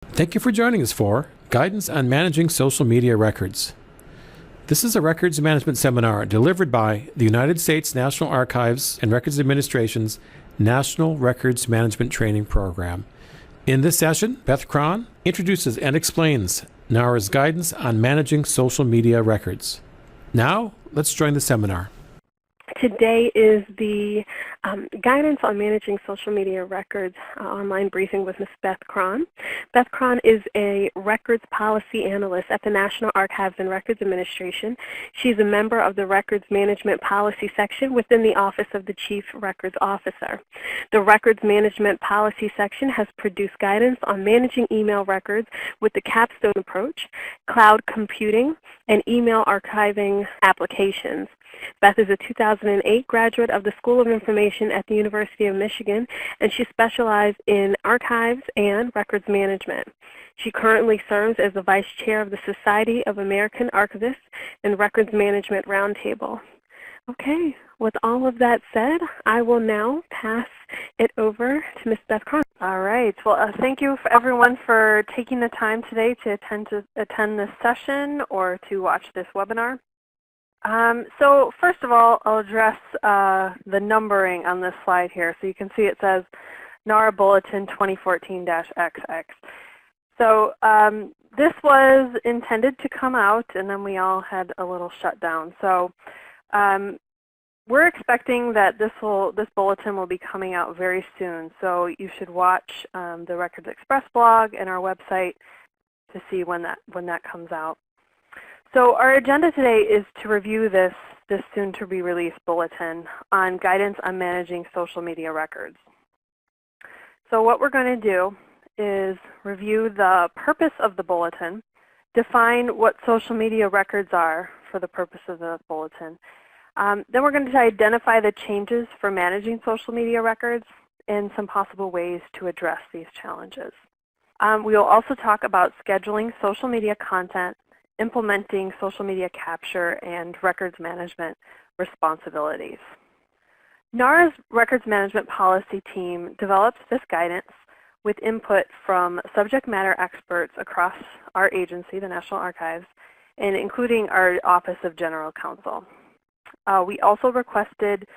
Thank you for joining us for Guidance on Managing Social Media Records. This is a records management seminar delivered by the United States National Archives and Records Administration's National Records Management Training Program. In this session, Beth Cron introduces and explains NARA's guidance on managing social media records. Now, let's join the seminar. Today is the Guidance on Managing Social Media Records online briefing with Ms. Beth Cron. Beth Cron is a records policy analyst at the National Archives and Records Administration. She's a member of the Records Management Policy section within the Office of the Chief Records Officer. The Records Management Policy section has produced guidance on managing email records with the capstone approach, cloud computing, and email archiving applications. Beth is a 2008 graduate of the School of Information at the University of Michigan, and she specialized in archives and records management. She currently serves as the Vice Chair of the Society of American Archivists and Records Management Roundtable. Okay, with all of that said, I will now pass it over to Ms. Beth Cron. All right. Well, thank you for everyone for taking the time today to attend this session or to watch this webinar. So first of all, I'll address the numbering on this slide here. So you can see it says NARA Bulletin 2014-XX. So this was intended to come out, and then we all had a little shutdown. So we're expecting that this bulletin will be coming out very soon. So you should watch the Records Express blog and our website to see when that comes out. So our agenda today is to review this soon-to-be-released bulletin on guidance on managing social media records. So what we're going to do is review the purpose of the bulletin, define what social media records are for the purpose of the bulletin. Then we're going to identify the changes for managing social media records and some possible ways to address these challenges. We will also talk about scheduling social media content, implementing social media capture, and records management responsibilities. NARA's Records Management Policy team developed this guidance with input from subject matter experts across our agency, the National Archives, and including our Office of General Counsel. We also requested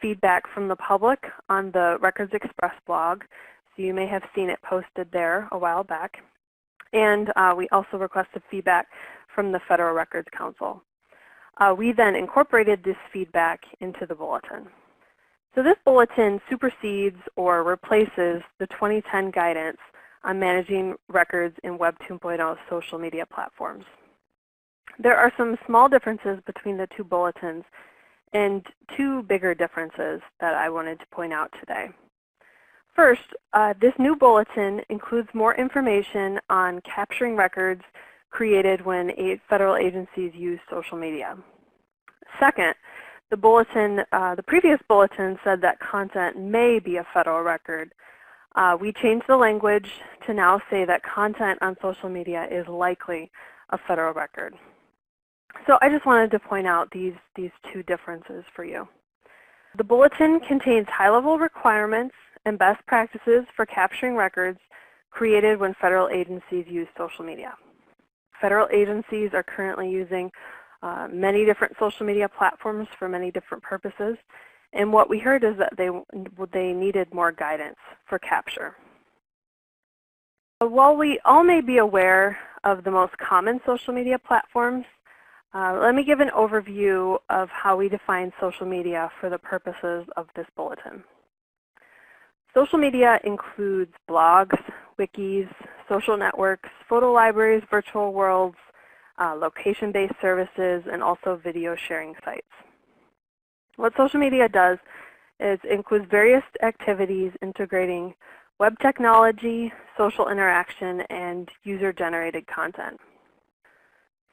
feedback from the public on the Records Express blog, so you may have seen it posted there a while back. And we also requested feedback from the Federal Records Council. We then incorporated this feedback into the bulletin. So this bulletin supersedes or replaces the 2010 guidance on managing records in Web 2.0 social media platforms. There are some small differences between the two bulletins and two bigger differences that I wanted to point out today. First, this new bulletin includes more information on capturing records created when federal agencies use social media. Second, the previous bulletin said that content may be a federal record. We changed the language to now say that content on social media is likely a federal record. So I just wanted to point out these two differences for you. The bulletin contains high-level requirements and best practices for capturing records created when federal agencies use social media. Federal agencies are currently using many different social media platforms for many different purposes, and what we heard is that they needed more guidance for capture. While we all may be aware of the most common social media platforms, let me give an overview of how we define social media for the purposes of this bulletin. Social media includes blogs, wikis, social networks, photo libraries, virtual worlds, location-based services, and also video sharing sites. What social media does is includes various activities integrating web technology, social interaction, and user-generated content.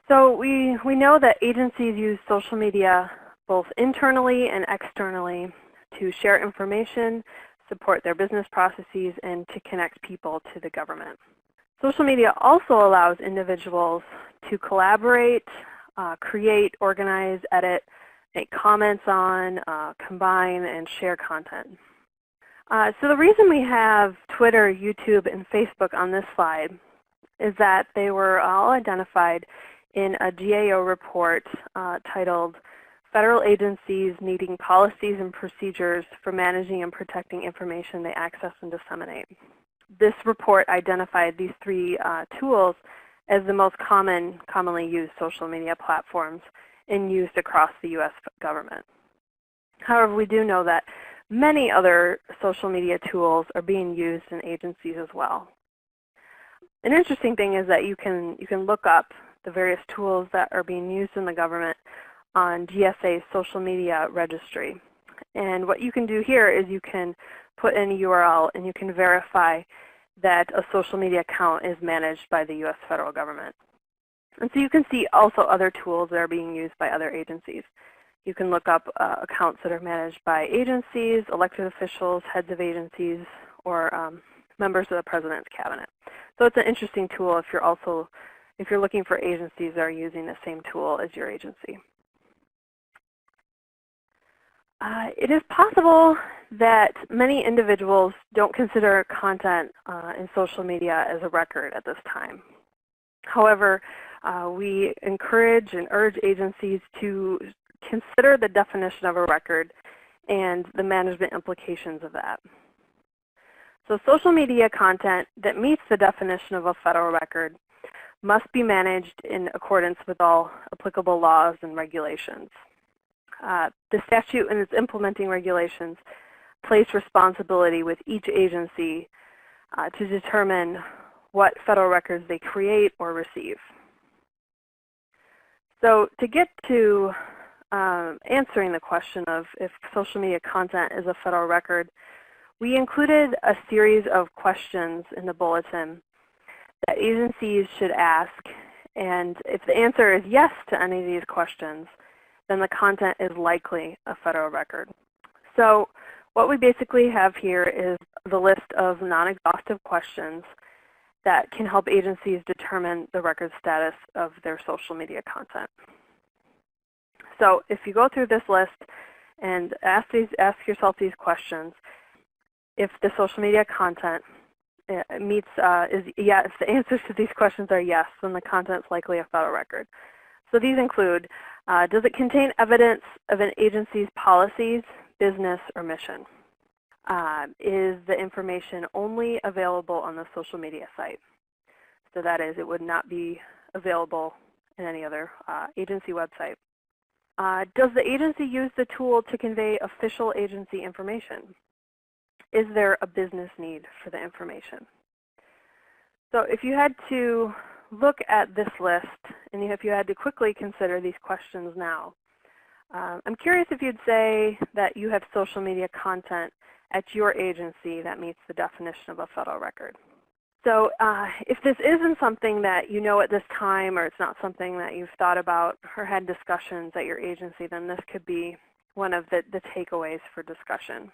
So we know that agencies use social media both internally and externally to share information, support their business processes, and to connect people to the government. Social media also allows individuals to collaborate, create, organize, edit, make comments on, combine, and share content. So the reason we have Twitter, YouTube, and Facebook on this slide is that they were all identified in a GAO report titled Federal Agencies Needing Policies and Procedures for Managing and Protecting Information They Access and Disseminate. This report identified these three tools as the most commonly used social media platforms and used across the U.S. government. However, we do know that many other social media tools are being used in agencies as well. An interesting thing is that you can look up the various tools that are being used in the government on GSA's social media registry. And what you can do here is you can put in a URL and you can verify that a social media account is managed by the U.S. federal government. And so you can see also other tools that are being used by other agencies. You can look up accounts that are managed by agencies, elected officials, heads of agencies, or members of the President's Cabinet. So it's an interesting tool if you're looking for agencies that are using the same tool as your agency. It is possible that many individuals don't consider content in social media as a record at this time. However, we encourage and urge agencies to consider the definition of a record and the management implications of that. So social media content that meets the definition of a federal record must be managed in accordance with all applicable laws and regulations. The statute and its implementing regulations place responsibility with each agency to determine what federal records they create or receive. So to get to answering the question of if social media content is a federal record, we included a series of questions in the bulletin that agencies should ask, and if the answer is yes to any of these questions, then the content is likely a federal record. So what we basically have here is the list of non-exhaustive questions that can help agencies determine the record status of their social media content. So if you go through this list and ask yourself these questions, if the social media content meets, if the answers to these questions are yes, then the content is likely a federal record. So these include, does it contain evidence of an agency's policies, business, or mission? Is the information only available on the social media site? So that is, it would not be available in any other agency website. Does the agency use the tool to convey official agency information? Is there a business need for the information? So if you had to look at this list, and if you had to quickly consider these questions now, I'm curious if you'd say that you have social media content at your agency that meets the definition of a federal record. So if this isn't something that you know at this time, or it's not something that you've thought about or had discussions at your agency, then this could be one of the takeaways for discussion.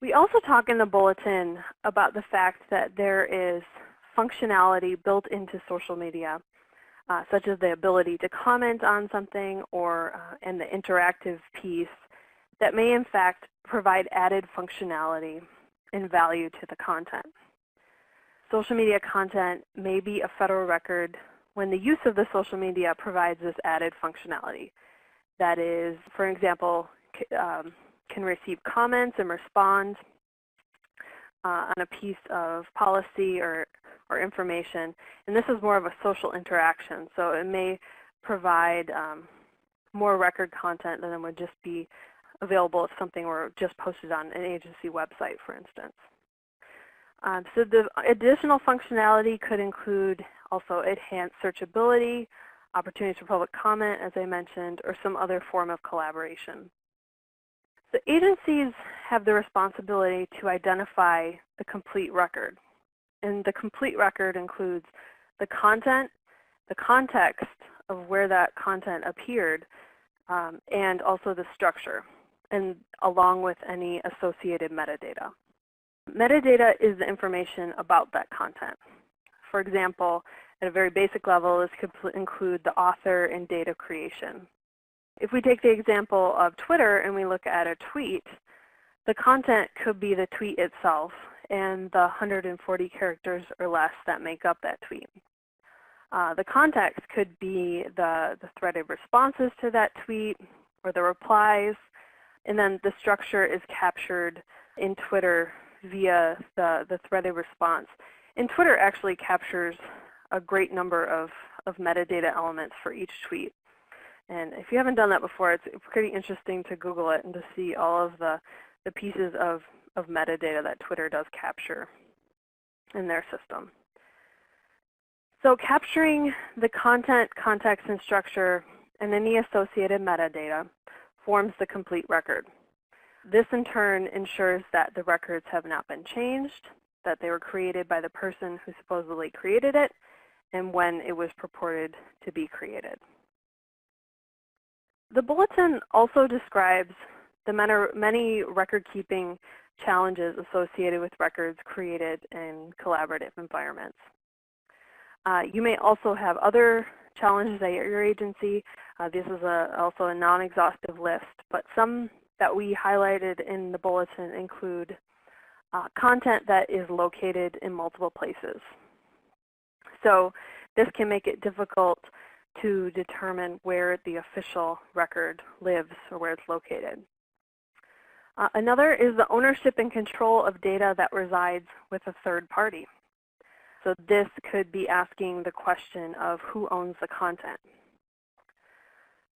We also talk in the bulletin about the fact that there is functionality built into social media, such as the ability to comment on something and the interactive piece that may in fact provide added functionality and value to the content. Social media content may be a federal record when the use of the social media provides this added functionality. That is, for example, can receive comments and respond on a piece of policy or information. And this is more of a social interaction, so it may provide more record content than would just be available if something were just posted on an agency website, for instance. So the additional functionality could include also enhanced searchability, opportunities for public comment, as I mentioned, or some other form of collaboration. So agencies have the responsibility to identify the complete record. And the complete record includes the content, the context of where that content appeared, and also the structure, and along with any associated metadata. Metadata is the information about that content. For example, at a very basic level, this could include the author and date of creation. If we take the example of Twitter and we look at a tweet, the content could be the tweet itself, and the 140 characters or less that make up that tweet. The context could be the threaded responses to that tweet or the replies, and then the structure is captured in Twitter via the threaded response. And Twitter actually captures a great number of metadata elements for each tweet. And if you haven't done that before, it's pretty interesting to Google it and to see all of the pieces of metadata that Twitter does capture in their system. So capturing the content, context, and structure and any associated metadata forms the complete record. This in turn ensures that the records have not been changed, that they were created by the person who supposedly created it, and when it was purported to be created. The bulletin also describes the many record-keeping challenges associated with records created in collaborative environments. You may also have other challenges at your agency. This is also a non-exhaustive list, but some that we highlighted in the bulletin include content that is located in multiple places. So this can make it difficult to determine where the official record lives or where it's located. Another is the ownership and control of data that resides with a third party. So this could be asking the question of who owns the content.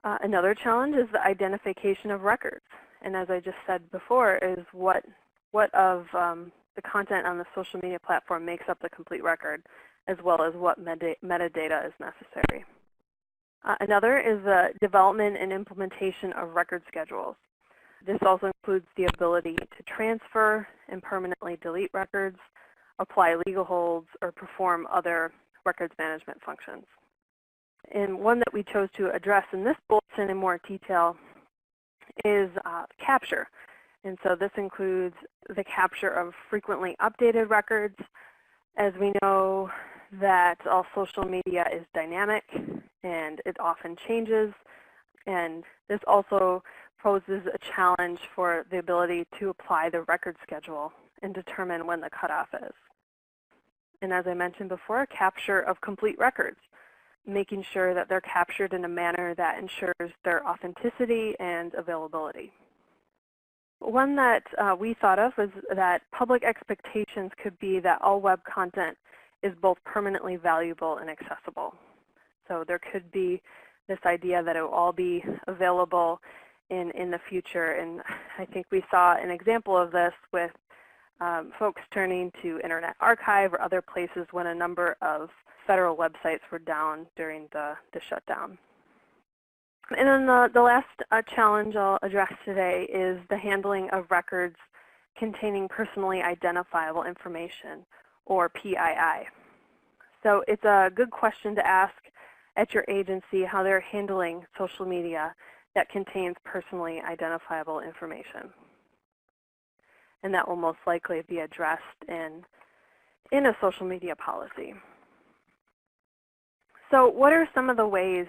Another challenge is the identification of records. And as I just said before, is what of the content on the social media platform makes up the complete record, as well as what metadata is necessary. Another is the development and implementation of record schedules. This also includes the ability to transfer and permanently delete records, apply legal holds, or perform other records management functions. And one that we chose to address in this bulletin in more detail is capture. And so this includes the capture of frequently updated records. As we know that all social media is dynamic and it often changes, and this also poses a challenge for the ability to apply the record schedule and determine when the cutoff is. And as I mentioned before, capture of complete records, making sure that they're captured in a manner that ensures their authenticity and availability. One that we thought of was that public expectations could be that all web content is both permanently valuable and accessible. So there could be this idea that it will all be available in the future. And I think we saw an example of this with folks turning to Internet Archive or other places when a number of federal websites were down during the shutdown. And then the last challenge I'll address today is the handling of records containing personally identifiable information, or PII. So it's a good question to ask at your agency how they're handling social media that contains personally identifiable information. And that will most likely be addressed in a social media policy. So what are some of the ways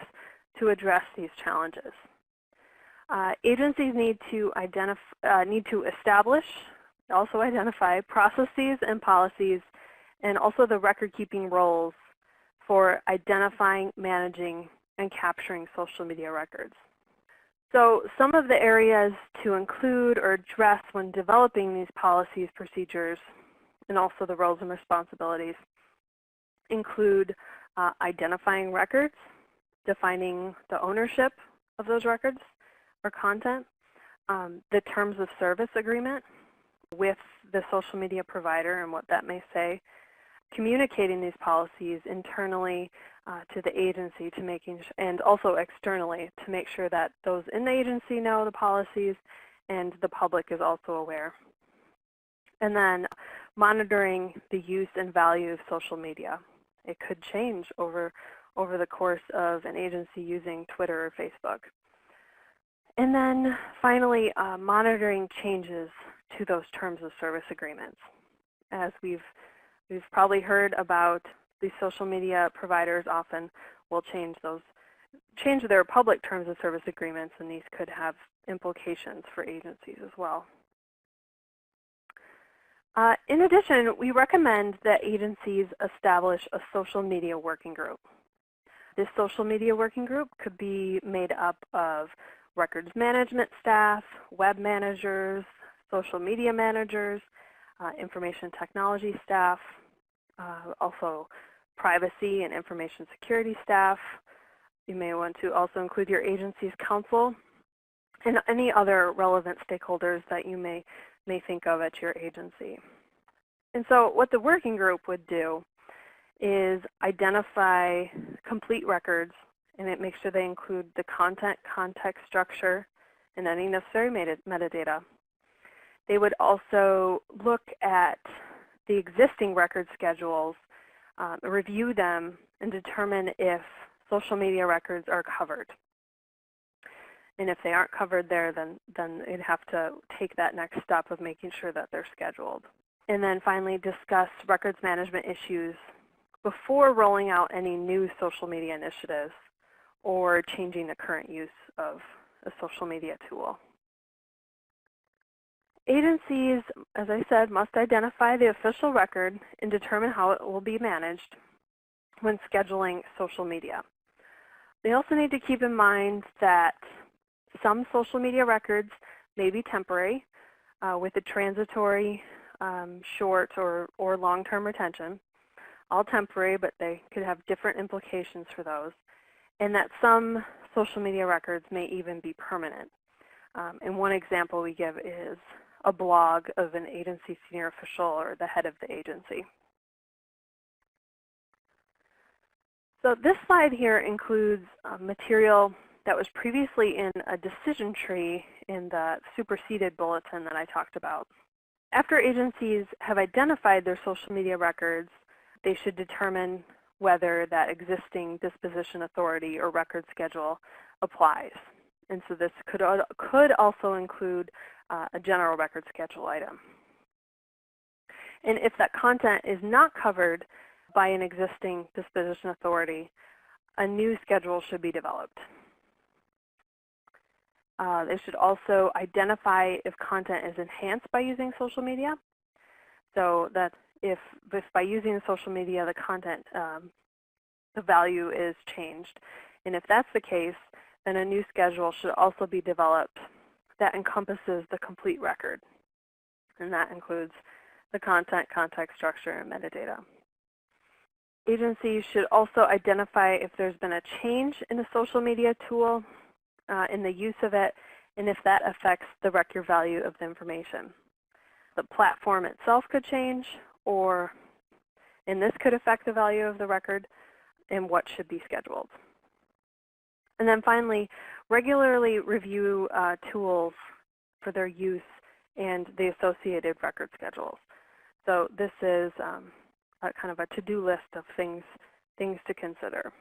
to address these challenges? Agencies need to establish, also identify processes and policies, and also the record-keeping roles for identifying, managing, and capturing social media records. So some of the areas to include or address when developing these policies, procedures, and also the roles and responsibilities include identifying records, defining the ownership of those records or content, the terms of service agreement with the social media provider and what that may say, communicating these policies internally to the agency to and also externally to make sure that those in the agency know the policies and the public is also aware. And then monitoring the use and value of social media. It could change over the course of an agency using Twitter or Facebook. And then finally, monitoring changes to those terms of service agreements. As we've probably heard about, these social media providers often will change their public terms of service agreements, and these could have implications for agencies as well. In addition, we recommend that agencies establish a social media working group. This social media working group could be made up of records management staff, web managers, social media managers, information technology staff, also privacy and information security staff. You may want to also include your agency's counsel and any other relevant stakeholders that you may think of at your agency. And so what the working group would do is identify complete records, and it makes sure they include the content, context structure, and any necessary metadata. They would also look at the existing record schedules, review them, and determine if social media records are covered. And if they aren't covered there, then you'd have to take that next step of making sure that they're scheduled. And then finally discuss records management issues before rolling out any new social media initiatives or changing the current use of a social media tool. Agencies, as I said, must identify the official record and determine how it will be managed when scheduling social media. They also need to keep in mind that some social media records may be temporary with a transitory, short, or long-term retention. All temporary, but they could have different implications for those. And that some social media records may even be permanent. And one example we give is a blog of an agency senior official or the head of the agency. So this slide here includes material that was previously in a decision tree in the superseded bulletin that I talked about. After agencies have identified their social media records, they should determine whether that existing disposition authority or record schedule applies. And so this could also include a general record schedule item. And if that content is not covered by an existing disposition authority, a new schedule should be developed. They should also identify if content is enhanced by using social media. So that if by using the social media the content, the value is changed. And if that's the case, then a new schedule should also be developed that encompasses the complete record. And that includes the content, context structure, and metadata. Agencies should also identify if there's been a change in the social media tool, in the use of it, and if that affects the record value of the information. The platform itself could change, and this could affect the value of the record and what should be scheduled. And then finally, regularly review tools for their use and the associated record schedules. So this is kind of a to-do list of things to consider.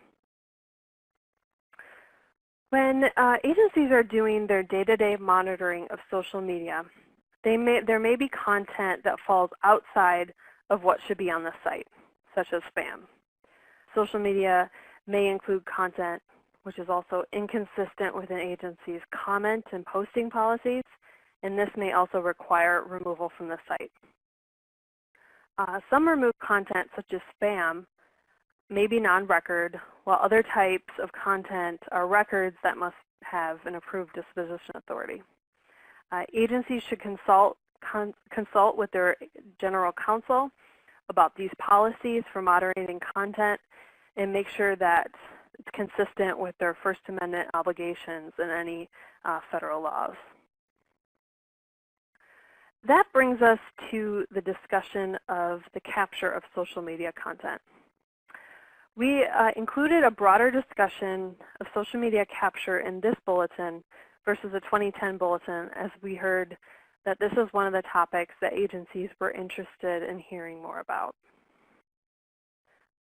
When agencies are doing their day-to-day monitoring of social media, there may be content that falls outside of what should be on the site, such as spam. Social media may include content which is also inconsistent with an agency's comment and posting policies, and this may also require removal from the site. Some removed content, such as spam, may be non-record, while other types of content are records that must have an approved disposition authority. Agencies should consult with their general counsel about these policies for moderating content and make sure that it's consistent with their First Amendment obligations and any federal laws. That brings us to the discussion of the capture of social media content. We included a broader discussion of social media capture in this bulletin versus a 2010 bulletin, as we heard that this is one of the topics that agencies were interested in hearing more about.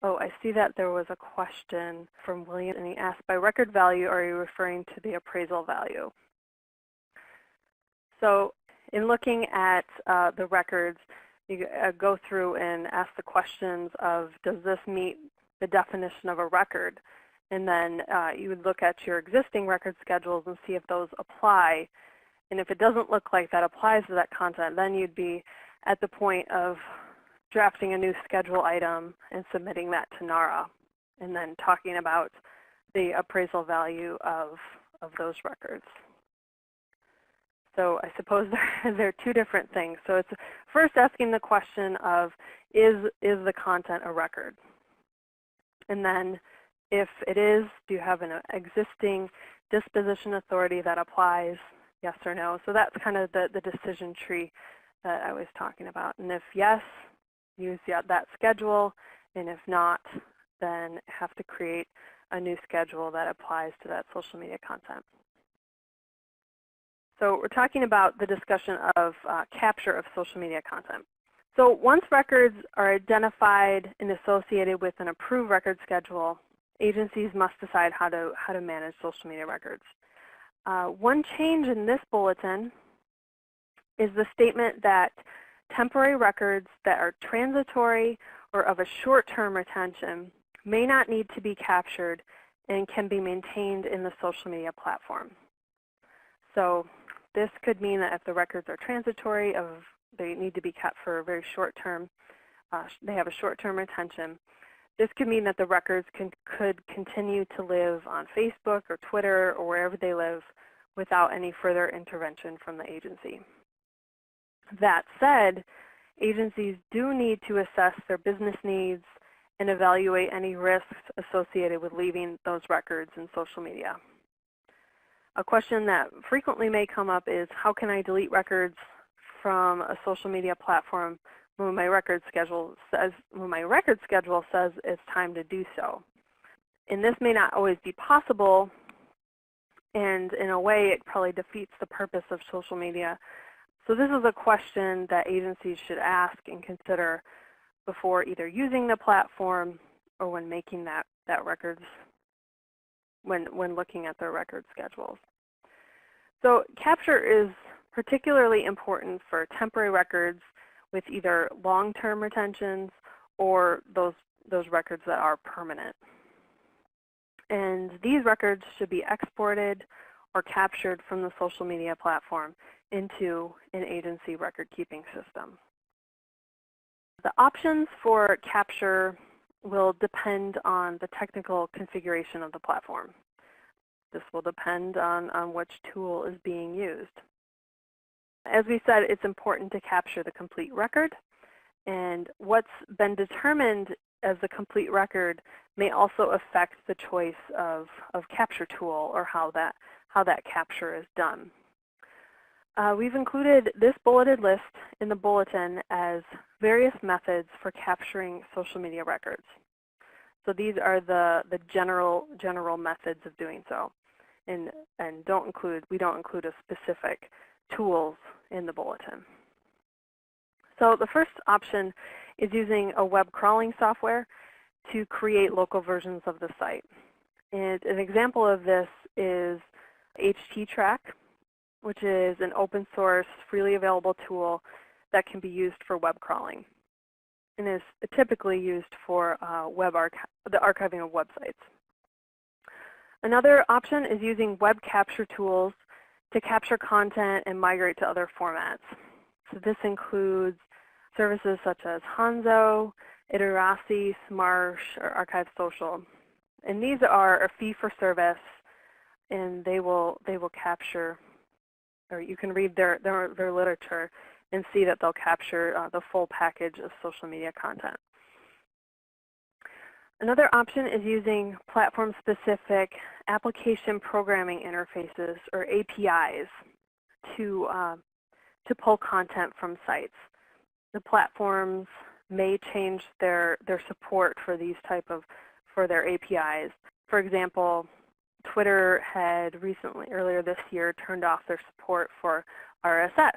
Oh, I see that there was a question from William, and he asked, by record value, are you referring to the appraisal value? So in looking at the records, you go through and ask the questions of, does this meet the definition of a record? And then you would look at your existing record schedules and see if those apply. And if it doesn't look like that applies to that content, then you'd be at the point of drafting a new schedule item and submitting that to NARA, and then talking about the appraisal value of those records. So I suppose they're two different things. So it's first asking the question of, is the content a record? And then if it is, do you have an existing disposition authority that applies, yes or no? So that's kind of the decision tree that I was talking about. And if yes, use that schedule, and if not, then have to create a new schedule that applies to that social media content. So we're talking about the discussion of capture of social media content. So once records are identified and associated with an approved record schedule, agencies must decide how to manage social media records. One change in this bulletin is the statement that temporary records that are transitory or of a short-term retention may not need to be captured and can be maintained in the social media platform. So this could mean that if the records are transitory, they need to be kept for a very short term, they have a short-term retention. This could mean that the records could continue to live on Facebook or Twitter or wherever they live without any further intervention from the agency. That said, agencies do need to assess their business needs and evaluate any risks associated with leaving those records in social media. A question that frequently may come up is, how can I delete records from a social media platform when my record schedule says it's time to do so? And this may not always be possible, and in a way it probably defeats the purpose of social media. So this is a question that agencies should ask and consider before either using the platform or when making that records, when looking at their record schedules. So capture is particularly important for temporary records with either long-term retentions or those records that are permanent. And these records should be exported or captured from the social media platform into an agency record-keeping system. The options for capture will depend on the technical configuration of the platform. This will depend on which tool is being used. As we said, it's important to capture the complete record, and what's been determined as the complete record may also affect the choice of capture tool or how that capture is done. We've included this bulleted list in the bulletin as various methods for capturing social media records. So these are the general methods of doing so, and we don't include a specific tools in the bulletin. So the first option is using a web crawling software to create local versions of the site. And an example of this is HTTrack, which is an open source, freely available tool that can be used for web crawling and is typically used for the archiving of websites. Another option is using web capture tools to capture content and migrate to other formats. So this includes services such as Hanzo, Iterasi, Smarsh, or Archive Social. And these are a fee for service, and they will capture, or you can read their literature and see that they'll capture the full package of social media content. Another option is using platform-specific application programming interfaces, or APIs, to pull content from sites. The platforms may change their support for these for their APIs. For example, Twitter had earlier this year, turned off their support for RSS,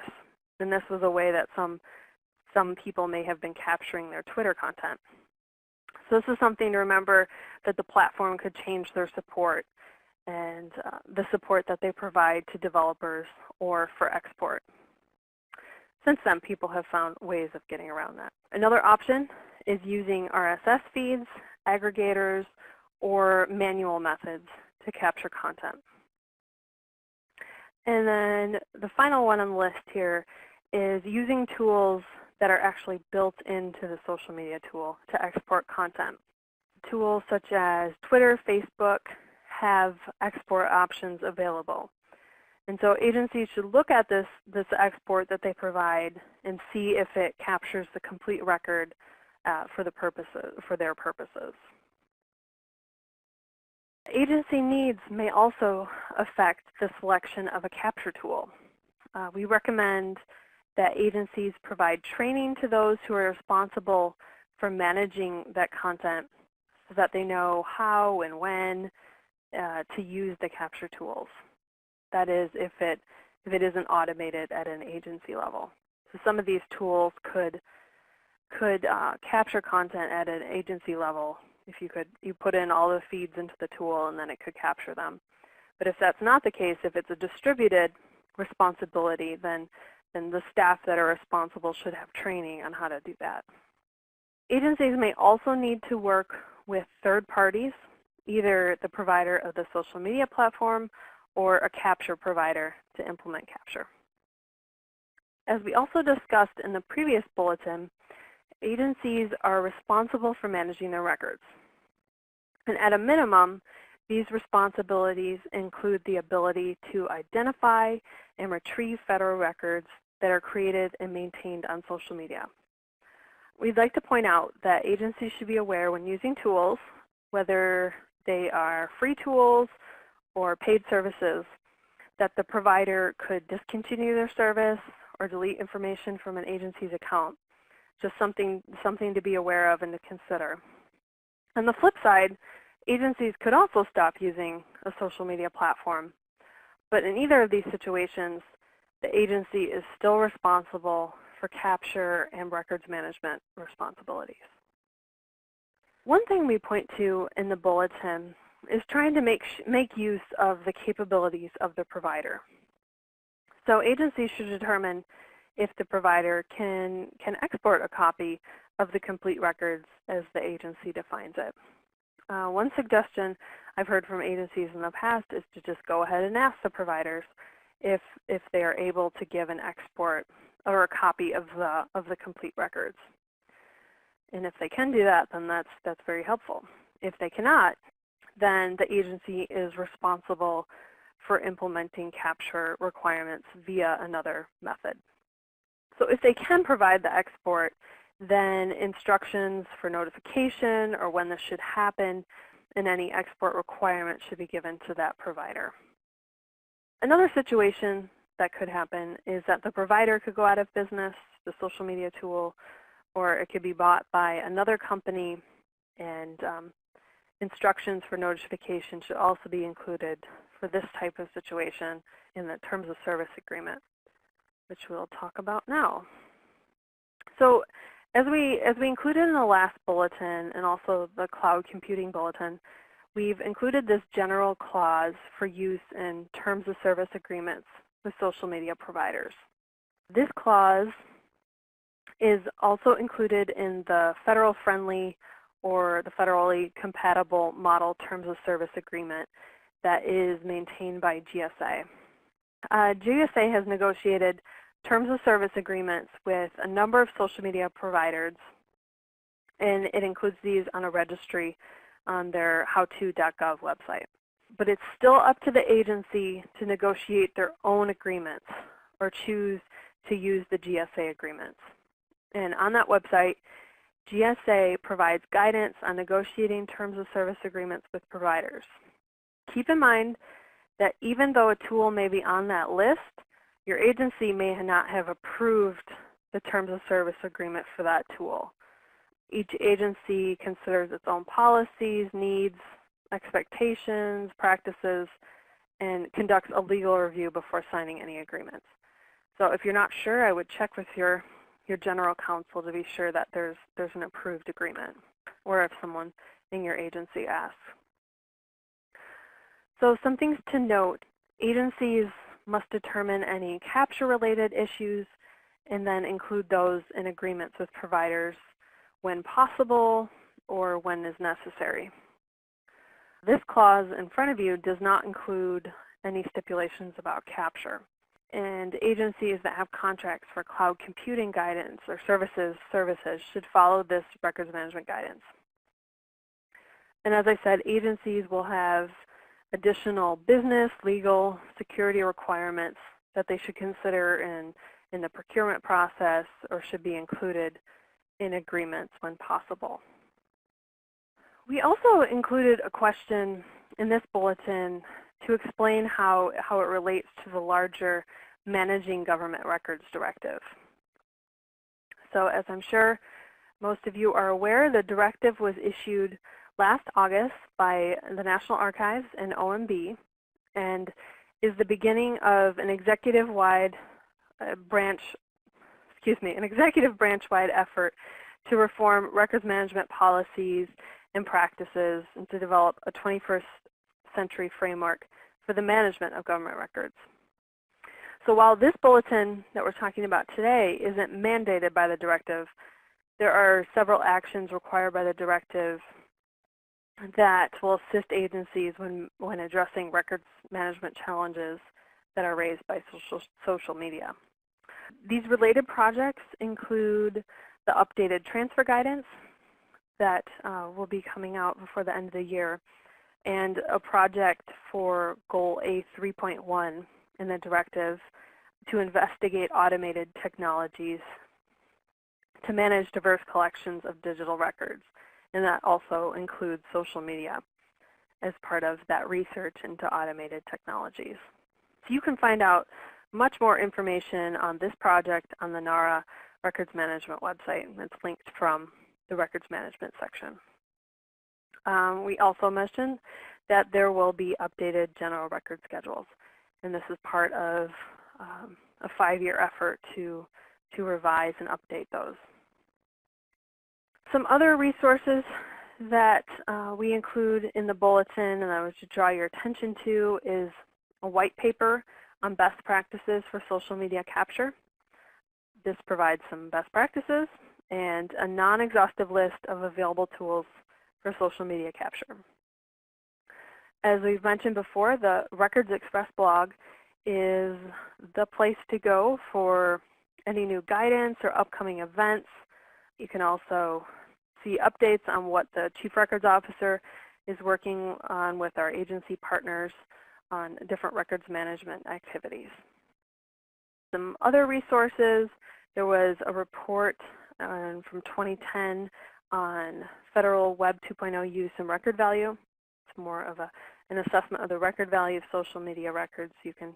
and this was a way that some people may have been capturing their Twitter content. So this is something to remember, that the platform could change their support and the support that they provide to developers or for export. Since then, people have found ways of getting around that. Another option is using RSS feeds, aggregators, or manual methods to capture content. And then the final one on the list here is using tools that are actually built into the social media tool to export content. Tools such as Twitter, Facebook have export options available. And so agencies should look at this export that they provide and see if it captures the complete record for their purposes. Agency needs may also affect the selection of a capture tool. We recommend that agencies provide training to those who are responsible for managing that content so that they know how and when to use the capture tools. That is, if it isn't automated at an agency level. So some of these tools could capture content at an agency level. If you put in all the feeds into the tool and then it could capture them. But if that's not the case, if it's a distributed responsibility, then the staff that are responsible should have training on how to do that. Agencies may also need to work with third parties, either the provider of the social media platform or a capture provider to implement capture. As we also discussed in the previous bulletin, agencies are responsible for managing their records. And at a minimum, these responsibilities include the ability to identify and retrieve federal records that are created and maintained on social media. We'd like to point out that agencies should be aware when using tools, whether they are free tools or paid services, that the provider could discontinue their service or delete information from an agency's account. Just something to be aware of and to consider. On the flip side, agencies could also stop using a social media platform. But in either of these situations, the agency is still responsible for capture and records management responsibilities. One thing we point to in the bulletin is trying to make use of the capabilities of the provider. So agencies should determine if the provider can export a copy of the complete records as the agency defines it. One suggestion I've heard from agencies in the past is to just go ahead and ask the providers if they are able to give an export or a copy of the complete records. And if they can do that, then that's very helpful. If they cannot, then the agency is responsible for implementing capture requirements via another method. So if they can provide the export, then instructions for notification or when this should happen and any export requirements should be given to that provider. Another situation that could happen is that the provider could go out of business, the social media tool, or it could be bought by another company, and instructions for notification should also be included for this type of situation in the terms of service agreement, which we'll talk about now. So as we included in the last bulletin and also the cloud computing bulletin, we've included this general clause for use in terms of service agreements with social media providers. This clause is also included in the federal-friendly or the federally compatible model terms of service agreement that is maintained by GSA. GSA has negotiated terms of service agreements with a number of social media providers, and it includes these on a registry on their howto.gov website. But it's still up to the agency to negotiate their own agreements or choose to use the GSA agreements. And on that website, GSA provides guidance on negotiating terms of service agreements with providers. Keep in mind that even though a tool may be on that list, your agency may not have approved the terms of service agreement for that tool. Each agency considers its own policies, needs, expectations, practices, and conducts a legal review before signing any agreements. So if you're not sure, I would check with your general counsel to be sure that there's an approved agreement, or if someone in your agency asks. So some things to note: agencies must determine any capture-related issues and then include those in agreements with providers when possible or when is necessary. This clause in front of you does not include any stipulations about capture. and agencies that have contracts for cloud computing guidance or services should follow this records management guidance. And as I said, agencies will have additional business, legal, security requirements that they should consider in the procurement process or should be included in agreements when possible. We also included a question in this bulletin to explain how it relates to the larger Managing Government Records Directive. So as I'm sure most of you are aware, the directive was issued last August by the National Archives and OMB and is the beginning of an executive-wide branch-wide effort to reform records management policies and practices and to develop a 21st century framework for the management of government records. So while this bulletin that we're talking about today isn't mandated by the directive, there are several actions required by the directive that will assist agencies when addressing records management challenges that are raised by social media. These related projects include the updated transfer guidance that will be coming out before the end of the year, and a project for Goal A3.1 in the directive to investigate automated technologies to manage diverse collections of digital records. And that also includes social media as part of that research into automated technologies. So you can find out much more information on this project on the NARA Records Management website. It's linked from the Records Management section. We also mentioned that there will be updated general record schedules, and this is part of a 5-year effort to revise and update those. Some other resources that we include in the bulletin and I would draw your attention to is a white paper on best practices for social media capture. This provides some best practices and a non-exhaustive list of available tools for social media capture. As we've mentioned before, the Records Express blog is the place to go for any new guidance or upcoming events. You can also see updates on what the Chief Records Officer is working on with our agency partners on different records management activities. Some other resources, there was a report from 2010 on federal Web 2.0 use and record value. It's more of an assessment of the record value of social media records. You can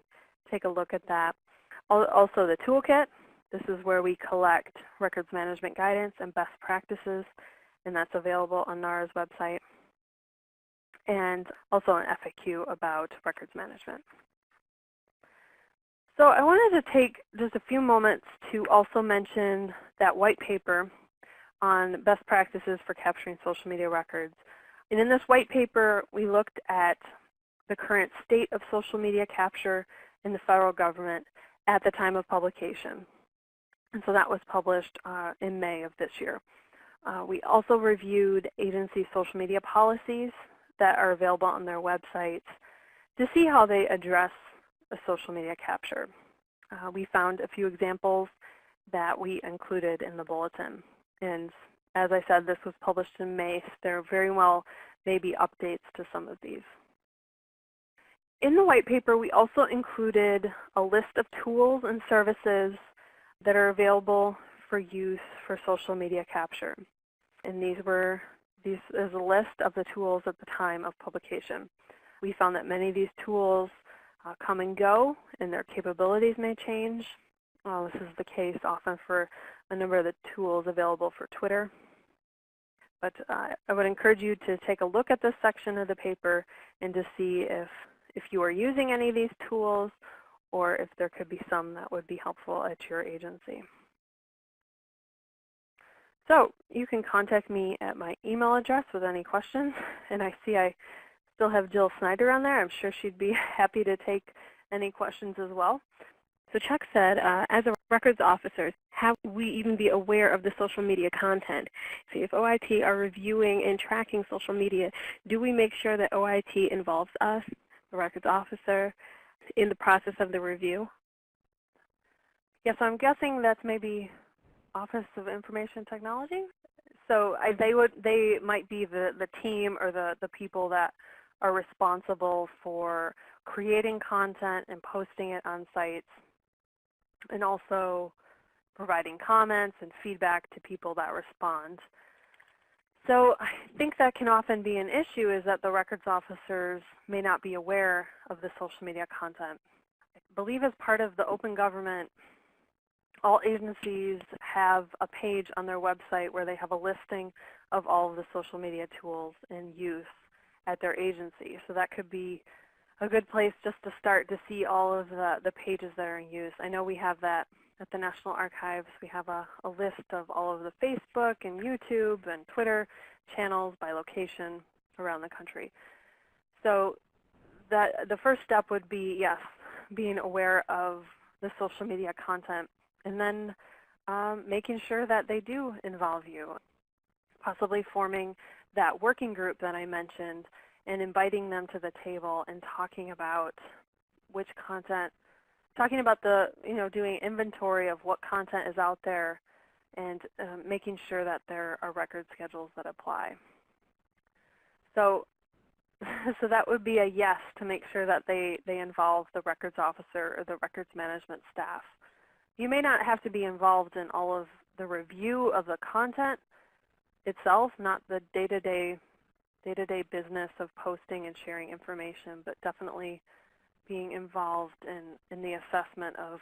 take a look at that. Also the toolkit. This is where we collect records management guidance and best practices, and that's available on NARA's website. And also an FAQ about records management. So I wanted to take just a few moments to also mention that white paper on best practices for capturing social media records. And in this white paper, we looked at the current state of social media capture in the federal government at the time of publication. And so that was published in May of this year. We also reviewed agency social media policies that are available on their websites to see how they address social media capture. We found a few examples that we included in the bulletin. And as I said, this was published in May, so there very well may be updates to some of these. In the white paper, we also included a list of tools and services that are available for use for social media capture. And this is a list of the tools at the time of publication. We found that many of these tools come and go, and their capabilities may change. This is the case often for a number of the tools available for Twitter. But I would encourage you to take a look at this section of the paper and to see if you are using any of these tools or if there could be some that would be helpful at your agency. So you can contact me at my email address with any questions. And I see I still have Jill Snyder on there. I'm sure she'd be happy to take any questions as well. So Chuck said, as a records officer, how we even be aware of the social media content? So if OIT are reviewing and tracking social media, do we make sure that OIT involves us, the records officer, in the process of the review? Yes, I'm guessing that's maybe Office of Information Technology. So they might be the team or the people that are responsible for creating content and posting it on sites, and also providing comments and feedback to people that respond. So I think that can often be an issue, is that the records officers may not be aware of the social media content. I believe as part of the open government, all agencies have a page on their website where they have a listing of all of the social media tools in use at their agency. So that could be a good place just to start to see all of the pages that are in use. I know we have that at the National Archives. We have a list of all of the Facebook and YouTube and Twitter channels by location around the country. So the first step would be, yes, being aware of the social media content, and then making sure that they do involve you, possibly forming that working group that I mentioned and inviting them to the table and talking about which content, talking about doing inventory of what content is out there, and making sure that there are record schedules that apply. So that would be a yes to make sure that they involve the records officer or the records management staff. You may not have to be involved in all of the review of the content itself, not the day-to-day business of posting and sharing information, but definitely being involved in the assessment of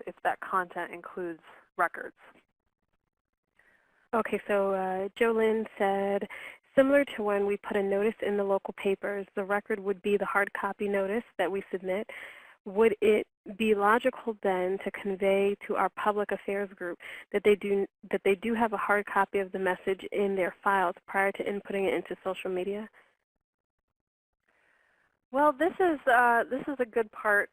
if that content includes records. Okay, so Jolynn said, similar to when we put a notice in the local papers, the record would be the hard copy notice that we submit. Would it be logical then to convey to our public affairs group that they do have a hard copy of the message in their files prior to inputting it into social media? Well, this is a good part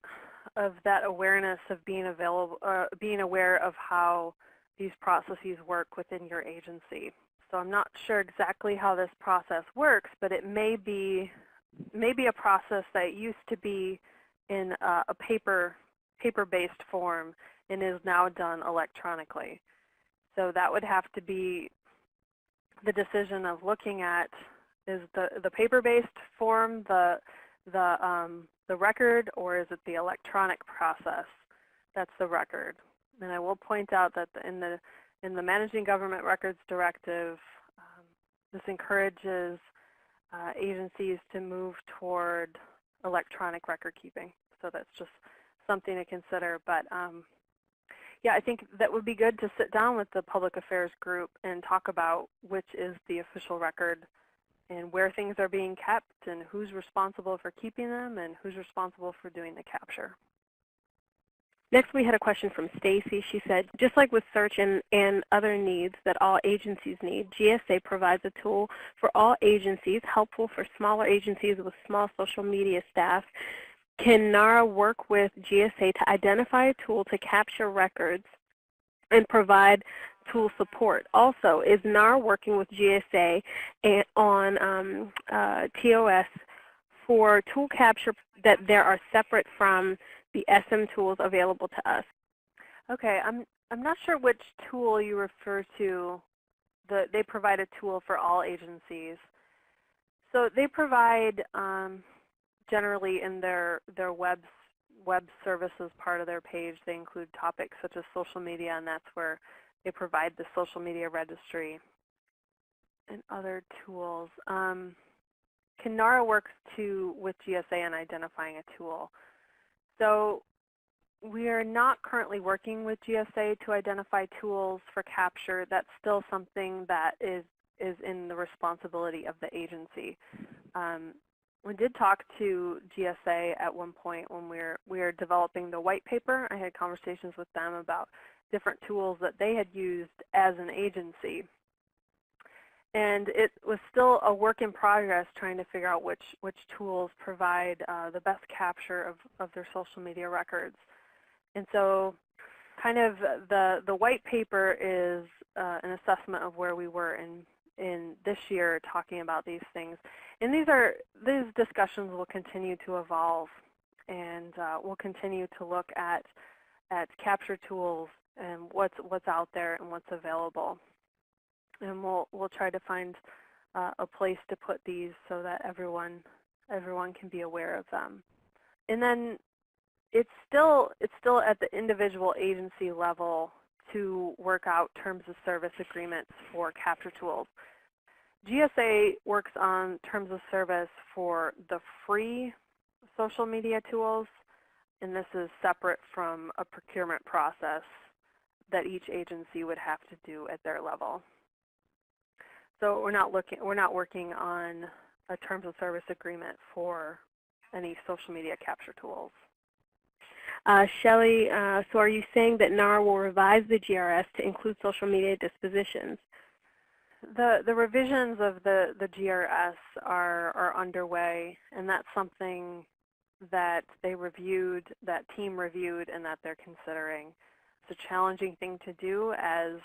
of that awareness of being aware of how these processes work within your agency. So I'm not sure exactly how this process works, but it may be a process that used to be in a paper-based form and is now done electronically. So that would have to be the decision of looking at, is the paper-based form the record, or is it the electronic process that's the record? And I will point out that in the Managing Government Records Directive, this encourages agencies to move toward electronic record keeping. So that's just something to consider. But yeah, I think that would be good to sit down with the public affairs group and talk about which is the official record and where things are being kept and who's responsible for keeping them and who's responsible for doing the capture. Next, we had a question from Stacy. She said, just like with search and other needs that all agencies need, GSA provides a tool for all agencies, helpful for smaller agencies with small social media staff. Can NARA work with GSA to identify a tool to capture records and provide tool support? Also, is NARA working with GSA on TOS for tool capture that there are separate from the SM tools available to us? Okay, I'm not sure which tool you refer to. They provide a tool for all agencies. So they provide generally in their web services part of their page, they include topics such as social media, and that's where they provide the social media registry and other tools. Can NARA work with GSA on identifying a tool? So we are not currently working with GSA to identify tools for capture. That's still something that is in the responsibility of the agency. We did talk to GSA at one point when we were developing the white paper. I had conversations with them about different tools that they had used as an agency. And it was still a work in progress trying to figure out which tools provide the best capture of their social media records. And so kind of the white paper is an assessment of where we were in this year talking about these things. And these discussions will continue to evolve, and we'll continue to look at capture tools and what's out there and what's available. And we'll try to find a place to put these so that everyone can be aware of them. And then it's still at the individual agency level to work out terms of service agreements for capture tools. GSA works on terms of service for the free social media tools, and this is separate from a procurement process that each agency would have to do at their level. So we're not working on a terms of service agreement for any social media capture tools. Shelley, so are you saying that NARA will revise the GRS to include social media dispositions? The revisions of the GRS are underway, and that's something that they reviewed, that team reviewed, and that they're considering. It's a challenging thing to do, as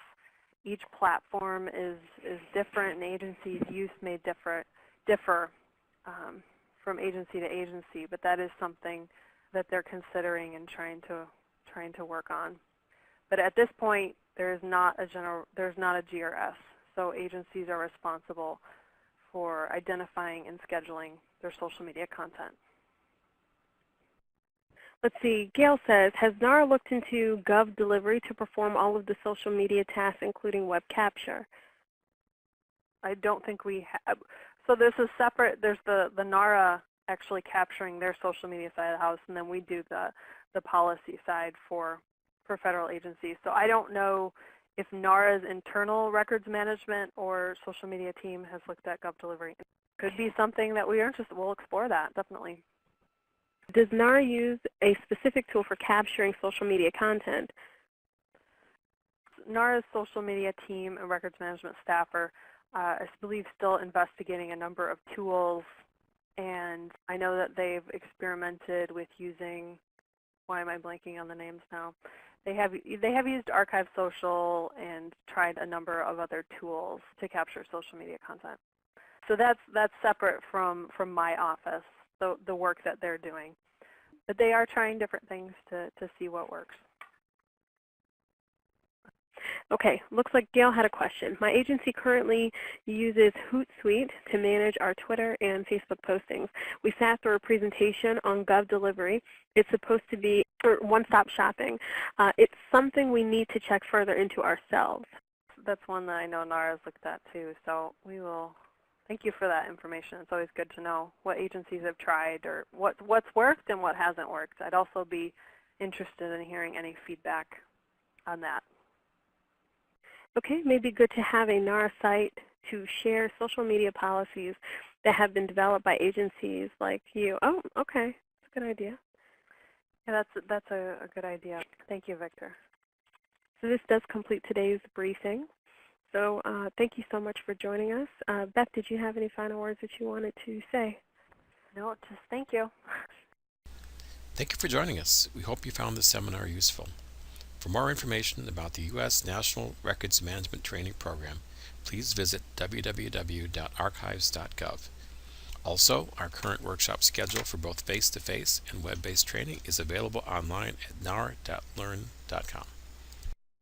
each platform is different, and agencies' use may differ from agency to agency. But that is something that they're considering and trying to work on. But at this point, there's not a GRS. So agencies are responsible for identifying and scheduling their social media content. Let's see, Gail says, has NARA looked into Gov Delivery to perform all of the social media tasks, including web capture? I don't think we have. So this is separate. There's the NARA actually capturing their social media side of the house, and then we do the policy side for federal agencies. So I don't know if NARA's internal records management or social media team has looked at Gov Delivery. It could be something that we are interested. We'll explore that, definitely. Does NARA use a specific tool for capturing social media content? NARA's social media team and records management staff are, I believe, still investigating a number of tools, and I know that they've experimented with using, why am I blanking on the names now? They have used Archive Social and tried a number of other tools to capture social media content. So that's separate from my office, the work that they're doing. But they are trying different things to see what works. Okay, looks like Gail had a question. My agency currently uses Hootsuite to manage our Twitter and Facebook postings. We sat through a presentation on Gov Delivery. It's supposed to be one-stop shopping. It's something we need to check further into ourselves. That's one that I know NARA's looked at too, so we will. Thank you for that information. It's always good to know what agencies have tried or what's worked and what hasn't worked. I'd also be interested in hearing any feedback on that. Okay, maybe good to have a NARA site to share social media policies that have been developed by agencies like you. Oh, okay, that's a good idea. Yeah, that's a good idea. Thank you, Victor. So this does complete today's briefing. So thank you so much for joining us. Beth, did you have any final words that you wanted to say? No, just thank you. Thank you for joining us. We hope you found this seminar useful. For more information about the U.S. National Records Management Training Program, please visit www.archives.gov. Also, our current workshop schedule for both face-to-face and web-based training is available online at nar.learn.com.